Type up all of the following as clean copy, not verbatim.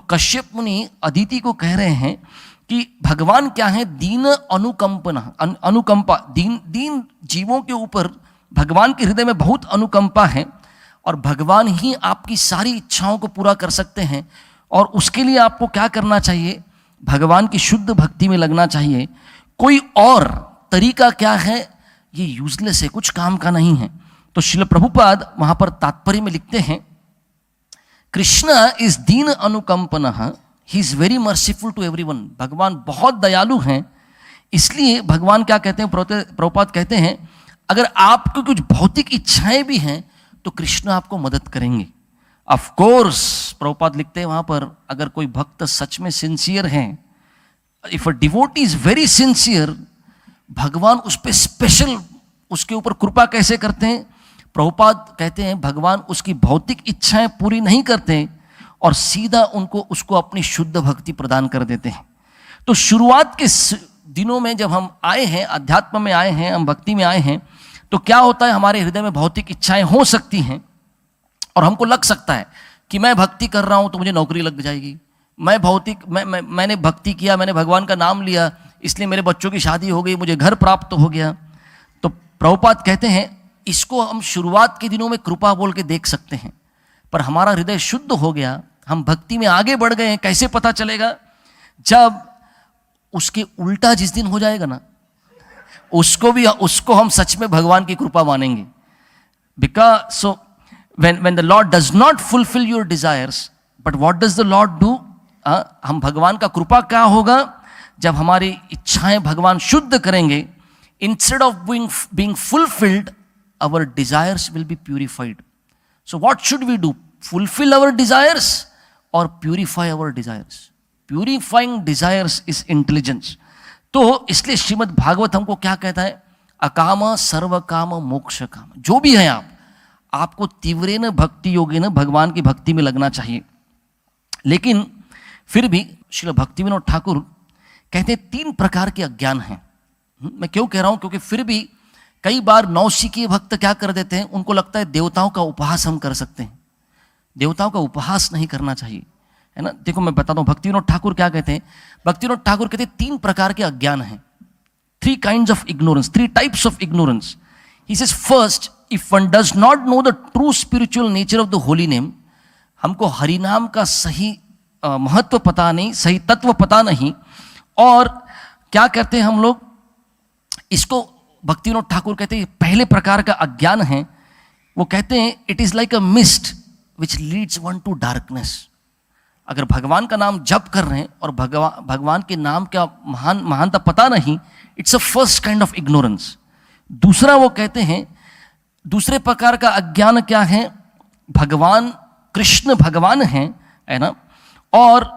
कश्यप मुनि अदिति को कह रहे हैं कि भगवान क्या है, दीन अनुकंपा, दीन जीवों के ऊपर भगवान के हृदय में बहुत अनुकंपा है और भगवान ही आपकी सारी इच्छाओं को पूरा कर सकते हैं। और उसके लिए आपको क्या करना चाहिए, भगवान की शुद्ध भक्ति में लगना चाहिए। कोई और तरीका क्या है, ये यूजलेस है, कुछ काम का नहीं है। तो श्रील प्रभुपाद वहां पर तात्पर्य में लिखते हैं, कृष्ण इज दीन अनुकंपनः, he is very merciful to everyone. भगवान बहुत दयालु हैं, इसलिए भगवान क्या कहते हैं, प्रभुपाद कहते हैं, अगर आपको कुछ भौतिक इच्छाएं भी हैं तो कृष्ण आपको मदद करेंगे। ऑफ कोर्स प्रभुपाद लिखते हैं वहां पर, अगर कोई भक्त सच में सिंसियर है, if a devotee is very sincere, भगवान उस पर स्पेशल उसके ऊपर कृपा कैसे करते हैं। प्रभुपाद कहते हैं भगवान उसकी भौतिक इच्छाएं पूरी नहीं करते और सीधा उसको अपनी शुद्ध भक्ति प्रदान कर देते हैं। तो शुरुआत के दिनों में जब हम आए हैं, अध्यात्म में आए हैं, हम भक्ति में आए हैं, तो क्या होता है, हमारे हृदय में भौतिक इच्छाएं हो सकती हैं और हमको लग सकता है कि मैं भक्ति कर रहा हूं तो मुझे नौकरी लग जाएगी, मैंने भक्ति किया, मैंने भगवान का नाम लिया, इसलिए मेरे बच्चों की शादी हो गई, मुझे घर प्राप्त हो गया। तो प्रभुपाद कहते हैं इसको हम शुरुआत के दिनों में कृपा बोल के देख सकते हैं, पर हमारा हृदय शुद्ध हो गया, हम भक्ति में आगे बढ़ गए हैं, कैसे पता चलेगा, जब उसके उल्टा जिस दिन हो जाएगा ना, उसको हम सच में भगवान की कृपा मानेंगे। Because so when the Lord does not fulfill your desires, but what does the Lord do? हम भगवान का कृपा क्या होगा, जब हमारी इच्छाएं भगवान शुद्ध करेंगे, instead of being fulfilled, our desires will be purified. So what should we do? Fulfill our desires or purify our desires? Purifying desires is intelligence. तो इसलिए श्रीमद् भागवत हमको क्या कहता है, अकाम सर्व काम मोक्ष काम। जो भी है आपको तीव्रेन भक्ति योगेन भगवान की भक्ति में लगना चाहिए। लेकिन फिर भी श्रील भक्तिविनोद ठाकुर कहते हैं 3 प्रकार के अज्ञान हैं। मैं क्यों कह रहा हूं, क्योंकि फिर भी कई बार नौसिखिए भक्त क्या कर देते हैं, उनको लगता है देवताओं का उपहास हम कर सकते हैं। देवताओं का उपहास नहीं करना चाहिए, है ना। देखो मैं बताता हूं भक्तिविनोद ठाकुर क्या कहते हैं। भक्तिविनोद ठाकुर कहते हैं 3 प्रकार के अज्ञान हैं, 3 kinds of ignorance, 3 types of ignorance. He says first, if one does not know the true spiritual nature of the holy name, हमको हरिनाम का सही महत्व पता नहीं, सही तत्व पता नहीं, और क्या करते हैं हम लोग, इसको भक्तिविनोद ठाकुर कहते हैं पहले प्रकार का अज्ञान है। वो कहते हैं it is like a mist which leads one two darkness. अगर भगवान का नाम जप कर रहे हैं और भगवान के नाम का महानता पता नहीं, it's a first kind of ignorance. दूसरा वो कहते हैं, दूसरे प्रकार का अज्ञान क्या है, भगवान कृष्ण भगवान है ना, और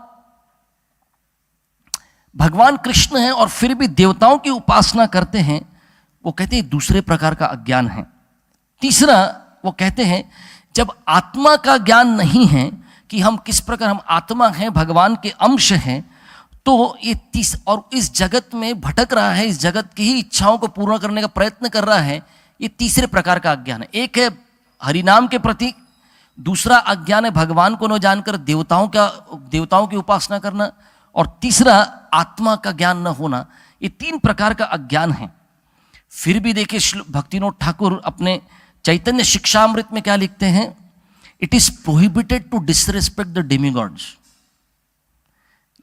भगवान कृष्ण है और फिर भी देवताओं की उपासना करते हैं, वो कहते हैं दूसरे प्रकार का अज्ञान है। तीसरा वो कहते हैं जब आत्मा का ज्ञान नहीं है कि हम किस प्रकार हम आत्मा हैं, भगवान के अंश हैं, तो ये और इस जगत में भटक रहा है, इस जगत की ही इच्छाओं को पूर्ण करने का प्रयत्न कर रहा है, ये तीसरे प्रकार का अज्ञान है। एक है हरिनाम के प्रति, दूसरा अज्ञान है भगवान को न जानकर देवताओं की उपासना करना, और तीसरा आत्मा का ज्ञान न होना। ये 3 प्रकार का अज्ञान है। फिर भी देखिए भक्तिविनोद ठाकुर अपने चैतन्य शिक्षामृत में क्या लिखते हैं, it is prohibited to disrespect the demigods.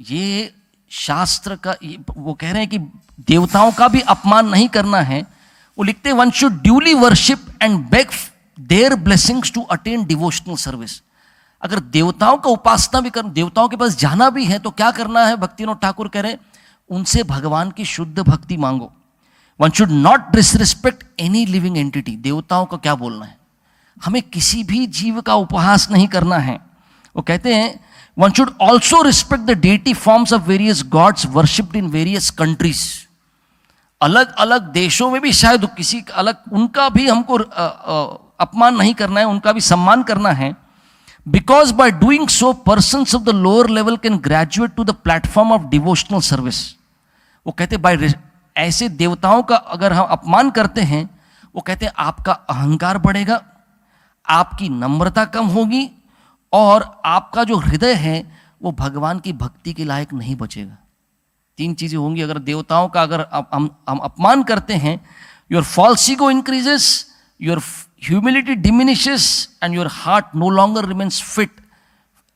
ये शास्त्र का, वो कह रहे हैं कि देवताओं का भी अपमान नहीं करना है। वो लिखते हैं one should duly worship and beg their blessings to attain devotional service. अगर देवताओं का उपासना भी कर, देवताओं के पास जाना भी है, तो क्या करना है, भक्तिविनोद ठाकुर कह रहे हैं उनसे भगवान की शुद्ध भक्ति मांगो। One should not disrespect any living entity. देवताओं का क्या बोलना है, हमें किसी भी जीव का उपहास नहीं करना है। वो कहते हैं one should also respect the deity forms of various gods worshipped in various countries. अलग अलग देशों में भी शायद किसी अलग, उनका भी हमको अपमान नहीं करना है, उनका भी सम्मान करना है। Because by doing so persons of the lower level can graduate to the platform of devotional service. वो कहते हैं बाय ऐसे देवताओं का अगर हम अपमान करते हैं, वो कहते हैं आपका अहंकार बढ़ेगा, आपकी नम्रता कम होगी और आपका जो हृदय है वो भगवान की भक्ति के लायक नहीं बचेगा। 3 चीजें होंगी। अगर देवताओं का अगर हम अपमान करते हैं, your false ego increases, your humility diminishes and your heart no longer remains fit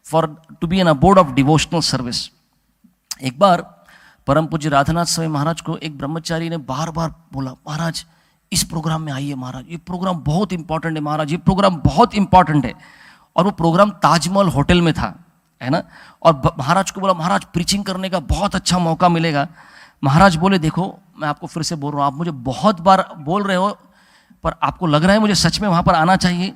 for to be an abode of devotional service. एक बार परम पूज्य राधानाथ स्वामी महाराज को एक ब्रह्मचारी ने बार बार बोला, महाराज इस प्रोग्राम में आइए, महाराज ये प्रोग्राम बहुत इंपॉर्टेंट है, महाराज ये प्रोग्राम बहुत इंपॉर्टेंट है। और वो प्रोग्राम ताजमहल होटल में था, है ना। और महाराज को बोला, महाराज प्रीचिंग करने का बहुत अच्छा मौका मिलेगा। महाराज बोले, देखो मैं आपको फिर से बोल रहा हूँ, आप मुझे बहुत बार बोल रहे हो, पर आपको लग रहा है मुझे सच में वहाँ पर आना चाहिए।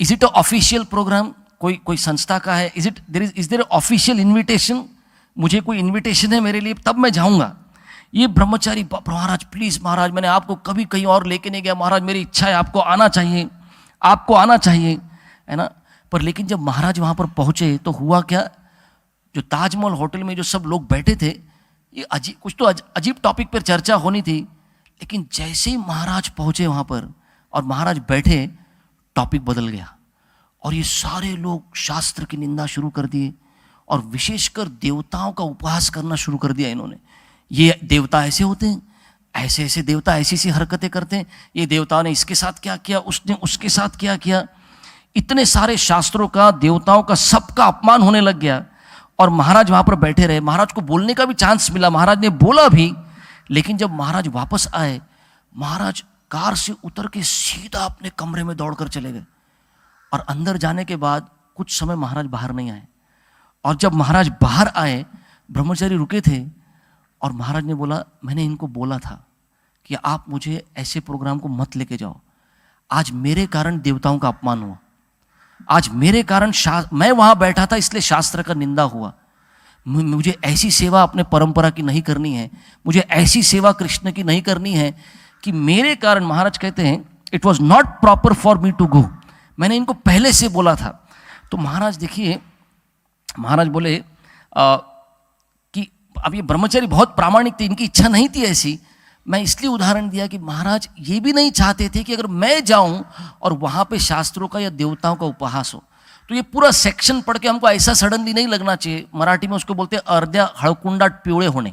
Is it a official programme, कोई संस्था का है? Is there official invitation? मुझे कोई इन्विटेशन है मेरे लिए, तब मैं जाऊँगा। ये ब्रह्मचारी, महाराज प्लीज़ महाराज, मैंने आपको कभी कहीं और लेके नहीं गया, महाराज मेरी इच्छा है, आपको आना चाहिए, आपको आना चाहिए, है ना। पर लेकिन जब महाराज वहाँ पर पहुँचे तो हुआ क्या, जो ताजमहल होटल में जो सब लोग बैठे थे, ये कुछ तो अजीब टॉपिक पर चर्चा होनी थी, लेकिन जैसे ही महाराज पहुँचे वहाँ पर और महाराज बैठे, टॉपिक बदल गया और ये सारे लोग शास्त्र की निंदा शुरू कर दिए और विशेषकर देवताओं का उपहास करना शुरू कर दिया इन्होंने। ये देवता ऐसे होते हैं, ऐसे ऐसे देवता ऐसी ऐसी हरकतें करते हैं, ये देवता ने इसके साथ क्या किया, उसने उसके साथ क्या किया। इतने सारे शास्त्रों का, देवताओं का, सबका अपमान होने लग गया और महाराज वहाँ पर बैठे रहे। महाराज को बोलने का भी चांस मिला, महाराज ने बोला भी, लेकिन जब महाराज वापस आए, महाराज कार से उतर के सीधा अपने कमरे में दौड़कर चले गए और अंदर जाने के बाद कुछ समय महाराज बाहर नहीं आए। और जब महाराज बाहर आए, ब्रह्मचारी रुके थे और महाराज ने बोला, मैंने इनको बोला था कि आप मुझे ऐसे प्रोग्राम को मत लेके जाओ। आज मेरे कारण देवताओं का अपमान हुआ, आज मेरे कारण मैं वहाँ बैठा था इसलिए शास्त्र का निंदा हुआ। मुझे ऐसी सेवा अपने परंपरा की नहीं करनी है, मुझे ऐसी सेवा कृष्ण की नहीं करनी है कि मेरे कारण, महाराज कहते हैं, it was not proper for me to go. मैंने इनको पहले से बोला था। तो महाराज देखिए, महाराज बोले कि अब ये ब्रह्मचारी बहुत प्रामाणिक थे, इनकी इच्छा नहीं थी ऐसी। मैं इसलिए उदाहरण दिया कि महाराज ये भी नहीं चाहते थे कि अगर मैं जाऊं और वहाँ पे शास्त्रों का या देवताओं का उपहास हो। तो ये पूरा सेक्शन पढ़ के हमको ऐसा सडनली नहीं लगना चाहिए। मराठी में उसको बोलते हैं अर्ध्या हळकुंडात पिवळे होने,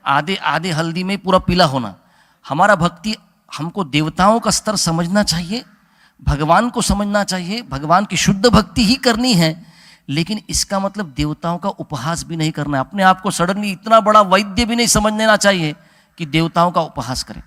आधे आधे हल्दी में पूरा पीला होना। हमारा भक्ति, हमको देवताओं का स्तर समझना चाहिए, भगवान को समझना चाहिए, भगवान की शुद्ध भक्ति ही करनी है, लेकिन इसका मतलब देवताओं का उपहास भी नहीं करना है। अपने आप को सडनली इतना बड़ा वैद्य भी नहीं समझ लेना चाहिए कि देवताओं का उपहास करें।